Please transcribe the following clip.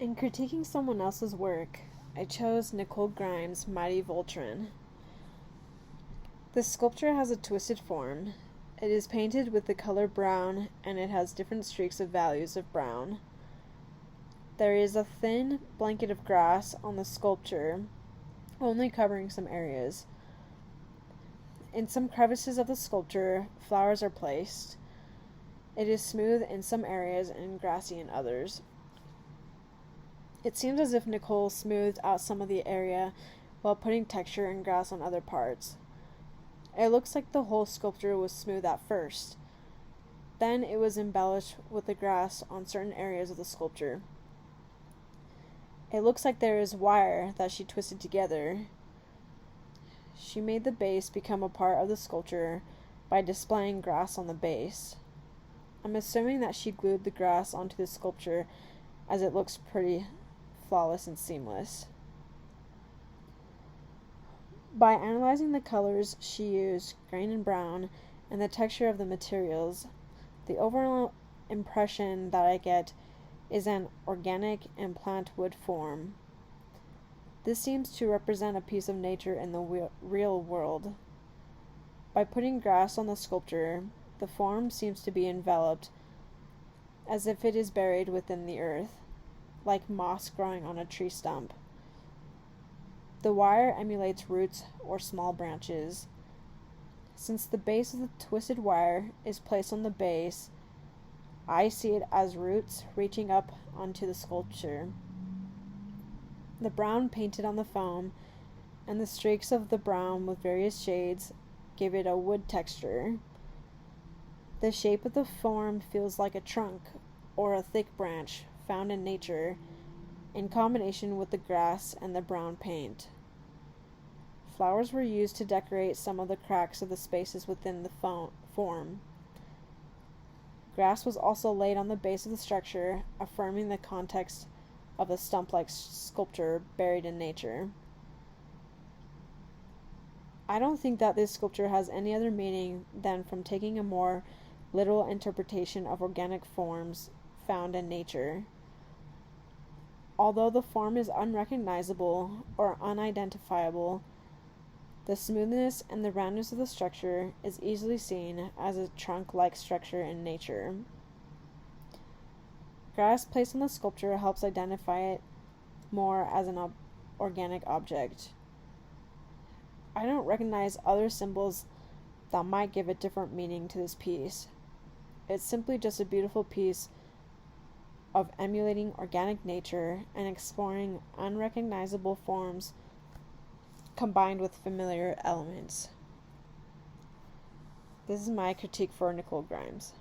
In critiquing someone else's work, I chose Nicole Grimes' Mighty Voltron. This sculpture has a twisted form. It is painted with the color brown, and it has different streaks of values of brown. There is a thin blanket of grass on the sculpture, only covering some areas. In some crevices of the sculpture, flowers are placed. It is smooth in some areas and grassy in others. It seems as if Nicole smoothed out some of the area while putting texture and grass on other parts. It looks like the whole sculpture was smooth at first. Then it was embellished with the grass on certain areas of the sculpture. It looks like there is wire that she twisted together. She made the base become a part of the sculpture by displaying grass on the base. I'm assuming that she glued the grass onto the sculpture as it looks pretty flawless and seamless. By analyzing the colors she used, green and brown, and the texture of the materials, the overall impression that I get is an organic and plant wood form. This seems to represent a piece of nature in the real world. By putting grass on the sculpture, the form seems to be enveloped as if it is buried within the earth, like moss growing on a tree stump. The wire emulates roots or small branches. Since the base of the twisted wire is placed on the base, I see it as roots reaching up onto the sculpture. The brown painted on the foam and the streaks of the brown with various shades give it a wood texture. The shape of the form feels like a trunk or a thick branch found in nature in combination with the grass and the brown paint. Flowers were used to decorate some of the cracks of the spaces within the form. Grass was also laid on the base of the structure, affirming the context of the stump-like sculpture buried in nature. I don't think that this sculpture has any other meaning than from taking a more literal interpretation of organic forms found in nature. Although the form is unrecognizable or unidentifiable, the smoothness and the roundness of the structure is easily seen as a trunk-like structure in nature. Grass placed on the sculpture helps identify it more as an organic object. I don't recognize other symbols that might give a different meaning to this piece. It's simply just a beautiful piece of emulating organic nature and exploring unrecognizable forms combined with familiar elements. This is my critique for Nicole Grimes.